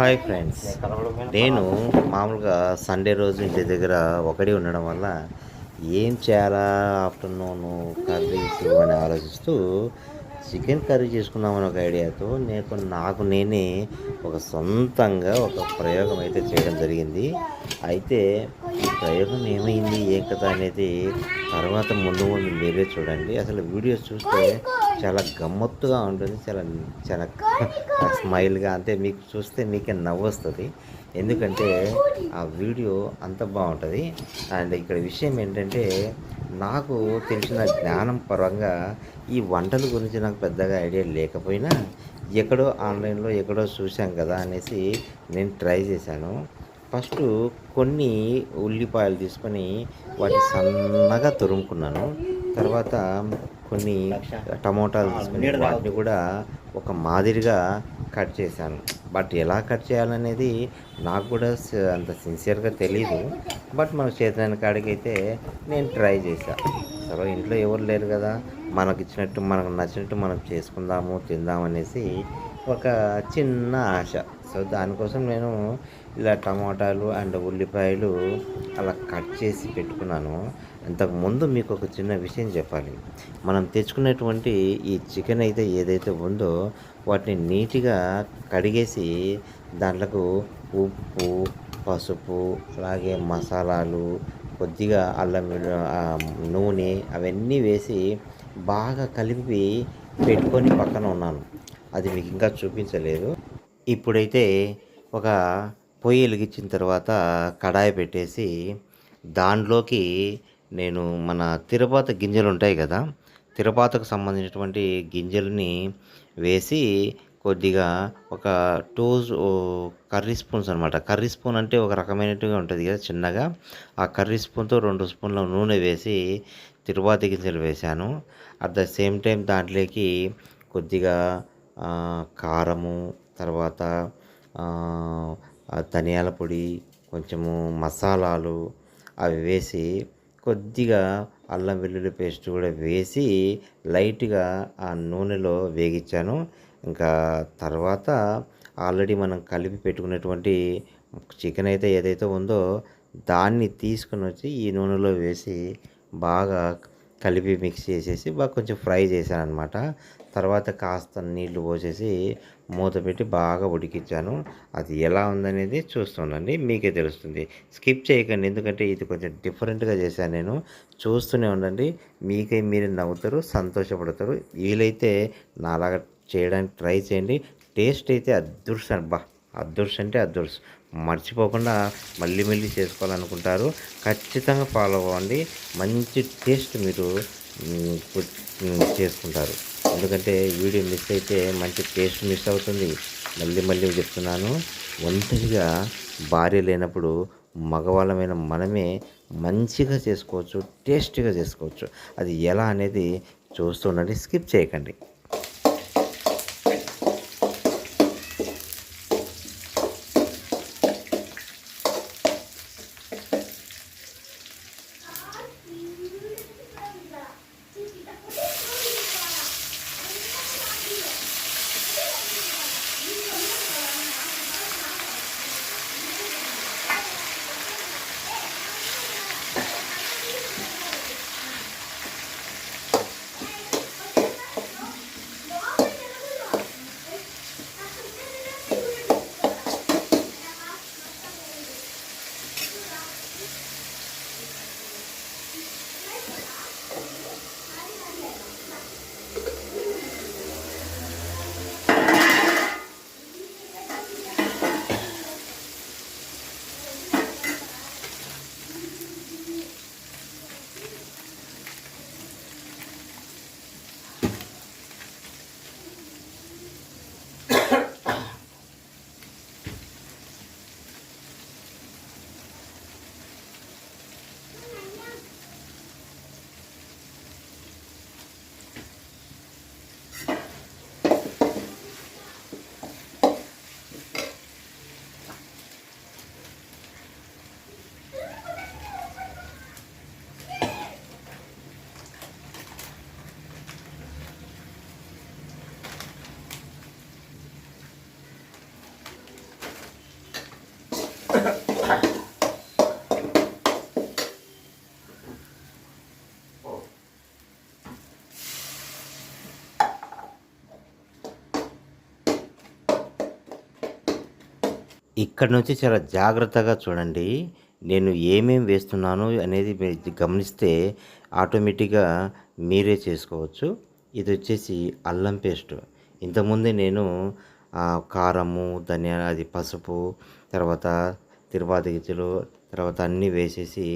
Hi friends. నేను మామూలుగా Sunday రోజు ఇంటి దగ్గర ఒకటి ఉండడం వల్ల ఏం చేయాలా ఆఫ్టర్నూను కర్రీస్ అని ఆలోచిస్తూ చికెన్ కర్రీ చేసుకుందామని ఒక ఐడియాతో నాకు నేనే ఒక సొంతంగా ఒక ప్రయోగం అయితే చేయడం జరిగింది. అయితే ఈ ప్రయోగం ఏమైంది ఏం కథ అనేది తర్వాత ముందు ముందు మీరే చూడండి. అసలు వీడియోస్ చూస్తే చాలా గమ్మత్తుగా ఉంటుంది. చాలా చాలా స్మైల్గా అంటే మీకు చూస్తే మీకే నవ్వొస్తుంది. ఎందుకంటే ఆ వీడియో అంత బాగుంటుంది. అండ్ ఇక్కడ విషయం ఏంటంటే నాకు తెలిసిన జ్ఞానం పరంగా ఈ వంటల గురించి నాకు పెద్దగా ఐడియా లేకపోయినా ఎక్కడో ఆన్లైన్లో ఎక్కడో చూశాం కదా అనేసి నేను ట్రై చేశాను. ఫస్టు కొన్ని ఉల్లిపాయలు తీసుకొని వాటిని సన్నగా తురుముకున్నాను. తర్వాత కొన్ని టమోటాలు తీసుకొని వాటిని కూడా ఒక మాదిరిగా కట్ చేశాను. బట్ ఎలా కట్ చేయాలనేది నాకు కూడా అంత సిన్సియర్గా తెలీదు. బట్ మనకు చేతనైన కాడికైతే నేను ట్రై చేశాను. సరే ఇంట్లో ఎవరు లేరు కదా, మనకు ఇచ్చినట్టు మనకు నచ్చినట్టు మనం చేసుకుందాము తిందామనేసి ఒక చిన్న ఆశ. సో దానికోసం నేను ఇలా టమాటాలు అండ్ ఉల్లిపాయలు అలా కట్ చేసి పెట్టుకున్నాను. అంతకుముందు మీకు ఒక చిన్న విషయం చెప్పాలి. మనం తెచ్చుకునేటువంటి ఈ చికెన్ అయితే ఏదైతే ఉందో వాటిని నీట్గా కడిగేసి దాంట్లకు ఉప్పు, పసుపు, అలాగే మసాలాలు, కొద్దిగా అల్లం నూనె అవన్నీ వేసి బాగా కలిపి పెట్టుకొని పక్కన ఉన్నాను. అది మీకు ఇంకా చూపించలేదు. ఇప్పుడైతే ఒక పొయ్యి వెలిగించిన తర్వాత కడాయి పెట్టేసి దాంట్లోకి నేను మన తిరపాత గింజలు ఉంటాయి కదా, తిరపాతకు సంబంధించినటువంటి గింజలని వేసి కొద్దిగా ఒక టూ కర్రీ స్పూన్స్ అనమాట. కర్రీ స్పూన్ అంటే ఒక రకమైనట్టుగా ఉంటుంది కదా చిన్నగా, ఆ కర్రీ స్పూన్తో 2 స్పూన్ల నూనె వేసి తిరువాతి గింజలు వేశాను. అట్ ద సేమ్ టైం దాంట్లోకి కొద్దిగా కారము, తర్వాత ధనియాల పొడి, కొంచెము మసాలాలు అవి వేసి కొద్దిగా అల్లం వెల్లుల్లి పేస్ట్ కూడా వేసి లైట్గా ఆ నూనెలో వేగించాను. ఇంకా తర్వాత ఆల్రెడీ మనం కలిపి పెట్టుకున్నటువంటి చికెన్ అయితే ఏదైతే ఉందో దాన్ని తీసుకుని వచ్చి ఈ నూనెలో వేసి బాగా కలిపి మిక్స్ చేసేసి బాగా కొంచెం ఫ్రై చేశాను అనమాట. తర్వాత కాస్త నీళ్లు పోసేసి మూత పెట్టి బాగా ఉడికించాను. అది ఎలా ఉందనేది చూస్తుండండి, మీకే తెలుస్తుంది. స్కిప్ చేయకండి, ఎందుకంటే ఇది కొంచెం డిఫరెంట్గా చేశాను నేను. చూస్తూనే ఉండండి, మీరే నవ్వుతారు, సంతోషపడతారు. వీలైతే నాలాగా చేయడానికి ట్రై చేయండి. టేస్ట్ అయితే అదృష్టం, అదృష్టం అంటే అదృష్టం. మర్చిపోకుండా మళ్ళీ మళ్ళీ చేసుకోవాలనుకుంటారు. ఖచ్చితంగా ఫాలో అవ్వండి. మంచి టేస్ట్ మీరు చేసుకుంటారు. ఎందుకంటే వీడియో మిస్ అయితే మంచి టేస్ట్ మిస్ అవుతుంది. మళ్ళీ మళ్ళీ చెప్తున్నాను, ఒంటరిగా భార్య లేనప్పుడు మగవాళ్ళమైన మనమే మంచిగా చేసుకోవచ్చు, టేస్టీగా చేసుకోవచ్చు. అది ఎలా అనేది చూస్తుండండి, స్కిప్ చేయకండి. ఇక్కడ నుంచి చాలా జాగ్రత్తగా చూడండి. నేను ఏమేమి వేస్తున్నాను అనేది మీరు గమనిస్తే ఆటోమేటిక్‌గా మీరే చేసుకోవచ్చు. ఇదొచ్చేసి అల్లం పేస్టు. ఇంతకుముందే నేను కారము, అది పసుపు, తర్వాత తిరువాతి గింజలు, తర్వాత అన్నీ వేసేసి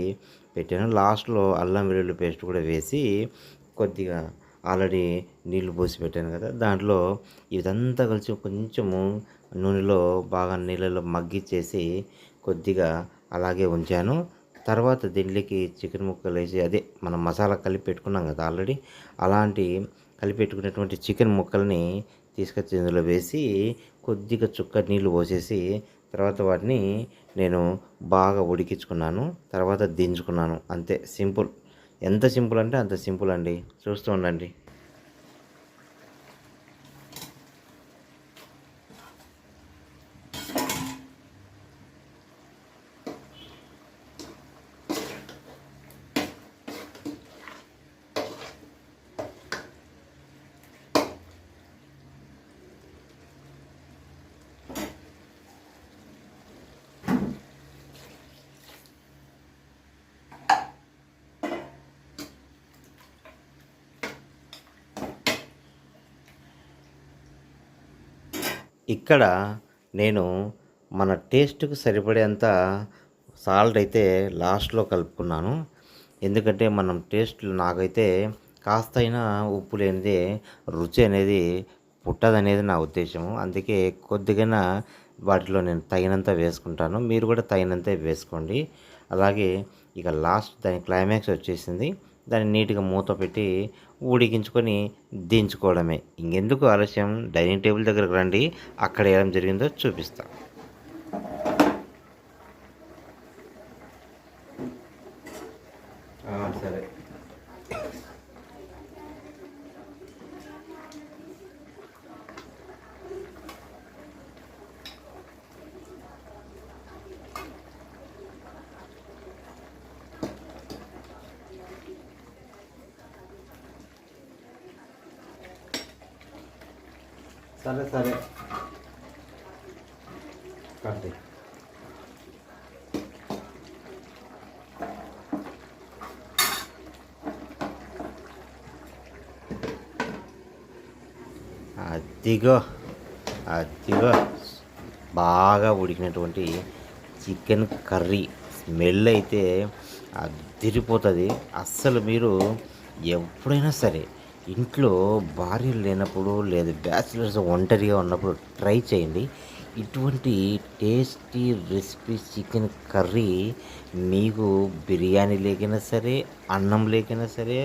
పెట్టాను. లాస్ట్‌లో అల్లం వెల్లుల్లి పేస్ట్ కూడా వేసి కొద్దిగా ఆల్రెడీ నీళ్లు పోసి పెట్టాను కదా! దాంట్లో ఇదంతా కలిసి కొంచెము నూనెలో బాగా నీళ్ళలో మగ్గిచ్చేసి కొద్దిగా అలాగే ఉంచాను. తర్వాత దీంట్లోకి చికెన్ ముక్కలేసి అదే మనం మసాలా కలిపి పెట్టుకున్నాం కదా ఆల్రెడీ. అలాంటి కలిపి పెట్టుకున్నటువంటి చికెన్ ముక్కల్ని తీసుకొచ్చి ఇందులో వేసి కొద్దిగా చుక్క నీళ్లు పోసేసి తర్వాత వాటిని నేను బాగా ఉడికించుకున్నాను. తర్వాత దించుకున్నాను. అంతే సింపుల్. ఎంత సింపుల్ అంటే అంత సింపుల్ అండి. చూస్తూ ఉండండి. ఇక్కడ నేను మన టేస్ట్‌కి సరిపడేంత సాల్ట్ అయితే లాస్ట్‌లో కలుపుకున్నాను. ఎందుకంటే మనం నాకైతే కాస్తైనా ఉప్పు లేనిదే రుచి అనేది పుట్టదనేది నా ఉద్దేశము. అందుకే కొద్దిగైనా వాటిలో నేను తగినంత వేసుకుంటాను. మీరు కూడా తగినంతే వేసుకోండి. అలాగే ఇక లాస్ట్ దాని క్లైమాక్స్ వచ్చేసింది. దాన్ని నీట్‌గా మూత పెట్టి ఉడికించుకొని దించుకోవడమే. ఇంకెందుకు ఆలస్యం, డైనింగ్ టేబుల్ దగ్గరకు రండి. అక్కడ ఏం జరిగిందో చూపిస్తా. సరే. సరే సరే కట్టి అదిగో అదిగో బాగా ఉడికినటువంటి చికెన్ కర్రీ స్మెల్ అయితే అదిరిపోతుంది. అస్సలు మీరు ఎప్పుడైనా సరే ఇంట్లో భార్యలు లేనప్పుడు లేదా బ్యాచిలర్స్ ఒంటరిగా ఉన్నప్పుడు ట్రై చేయండి. ఇటువంటి టేస్టీ రెసిపీ చికెన్ కర్రీ మీకు బిర్యానీ లేకైనా సరే, అన్నం లేకైనా సరే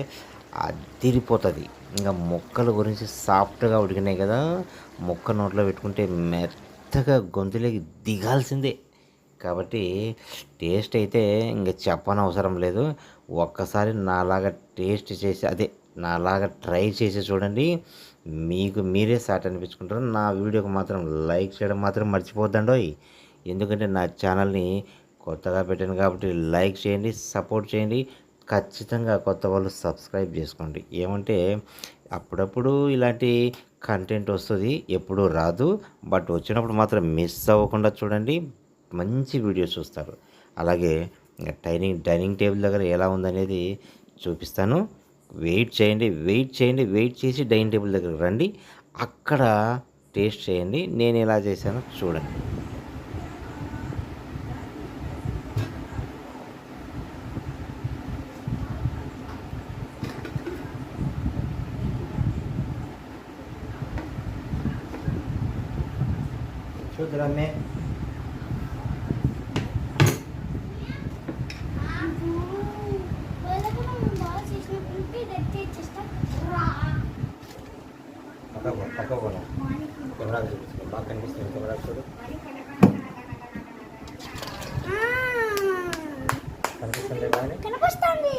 అదిరిపోతుంది. ఇంకా ముక్కల గురించి సాఫ్ట్గా ఉడికినాయి కదా, ముక్క నోట్లో పెట్టుకుంటే మెత్తగా గొంతులోకి దిగాల్సిందే. కాబట్టి టేస్ట్ అయితే ఇంక చెప్పనవసరం లేదు. ఒక్కసారి నాలాగా టేస్ట్ చేసి నాలాగా ట్రై చేసి చూడండి. మీకు మీరే సాటి అనిపించుకుంటారు. నా వీడియోకి మాత్రం లైక్ చేయడం మాత్రం మర్చిపోద్దండోయ్. ఎందుకంటే నా ఛానల్ని కొత్తగా పెట్టాను కాబట్టి లైక్ చేయండి, సపోర్ట్ చేయండి. ఖచ్చితంగా కొత్త వాళ్ళు సబ్స్క్రైబ్ చేసుకోండి. ఏమంటే అప్పుడప్పుడు ఇలాంటి కంటెంట్ వస్తుంది, ఎప్పుడూ రాదు. బట్ వచ్చినప్పుడు మాత్రం మిస్ అవ్వకుండా చూడండి. మంచి వీడియోస్ చూస్తారు. అలాగే డైనింగ్ టేబుల్ దగ్గర ఎలా ఉందనేది చూపిస్తాను. వెయిట్ చేయండి, వెయిట్ చేసి డైనింగ్ టేబుల్ దగ్గరకు రండి. అక్కడ టేస్ట్ చేయండి. నేను ఎలా చేశానో చూడండి. చూద్దామే. పక్క పోనా కెమెరా చూపిస్తుంది, బాగా కనిపిస్తుంది. కెమెరా చూడు, కనిపిస్తుంది బాగా కనిపిస్తుంది.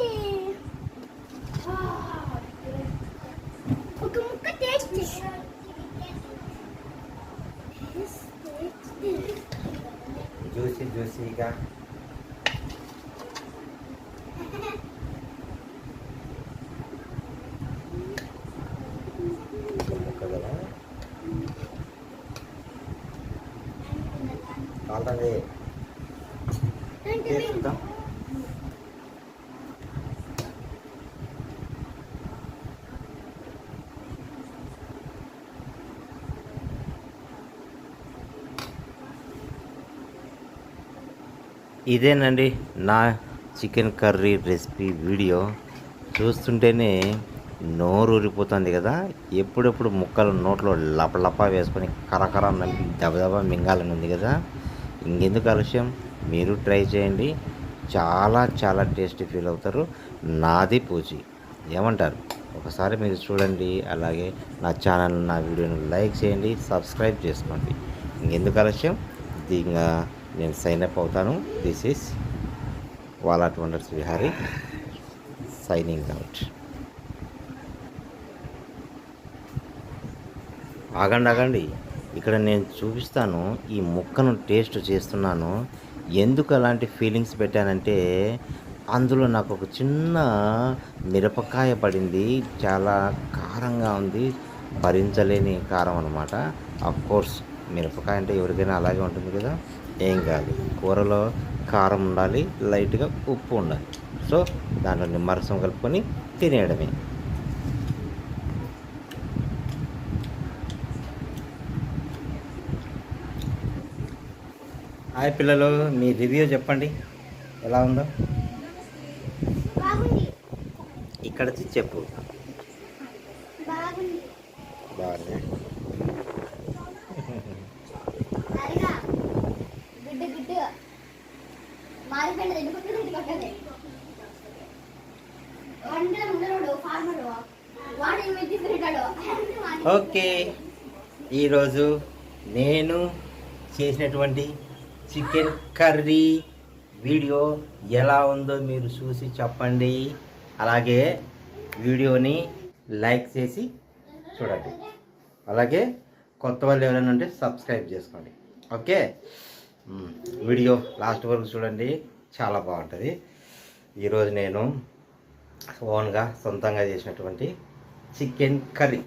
ఒక ముక్క టేస్ట్ జ్యూసీగా కాలుతుంది. చూద్దాం. ఇదేనండి నా చికెన్ కర్రీ రెసిపీ వీడియో. చూస్తుంటేనే నోరు ఊరిపోతుంది కదా. ఎప్పుడెప్పుడు ముక్కలు నోట్లో లపలపా వేసుకొని కరకర నలిపి దబదబా మింగాలని ఉంది కదా. ఇంకెందుకు ఆలస్యం, మీరు ట్రై చేయండి. చాలా చాలా టేస్టీ ఫీల్ అవుతారు. నాది పూచి, ఏమంటారు? ఒకసారి మీరు చూడండి. అలాగే నా ఛానల్, నా వీడియోని లైక్ చేయండి, సబ్స్క్రైబ్ చేసుకోండి. ఇంకెందుకు ఆలస్యం, ఇంకా నేను సైన్ అప్ అవుతాను. This is Wallet Wonders Vihari signing out. ఆగండి, ఇక్కడ నేను చూపిస్తాను. ఈ ముక్కను టేస్ట్ చేస్తున్నాను. ఎందుకు అలాంటి ఫీలింగ్స్ పెట్టానంటే, అందులో నాకు ఒక చిన్న మిరపకాయ పడింది. చాలా కారంగా ఉంది, భరించలేని కారం అనమాట. కోర్స్ మిరపకాయ అంటే ఎవరికైనా అలాగే ఉంటుంది కదా. ఏం కాదు, కూరలో కారం ఉండాలి, లైట్గా ఉప్పు ఉండాలి. సో దాంట్లో నిమ్మరసం కలుపుకొని తినేయడమే. హాయ్ పిల్లలు, మీ రివ్యూ చెప్పండి, ఎలా ఉందో ఇక్కడ చెప్పు. బాగుంది. ఓకే, ఈరోజు నేను చేసినటువంటి చికెన్ కర్రీ వీడియో ఎలా ఉందో మీరు చూసి చెప్పండి. అలాగే వీడియోని లైక్ చేసి చూడండి. అలాగే కొత్త వాళ్ళు ఎవరైనా ఉంటే సబ్స్క్రైబ్ చేసుకోండి. ఓకే, వీడియో లాస్ట్ వరకు చూడండి, చాలా బాగుంటుంది. ఈరోజు నేను ఓన్గా సొంతంగా చేసినటువంటి చికెన్ కర్రీ.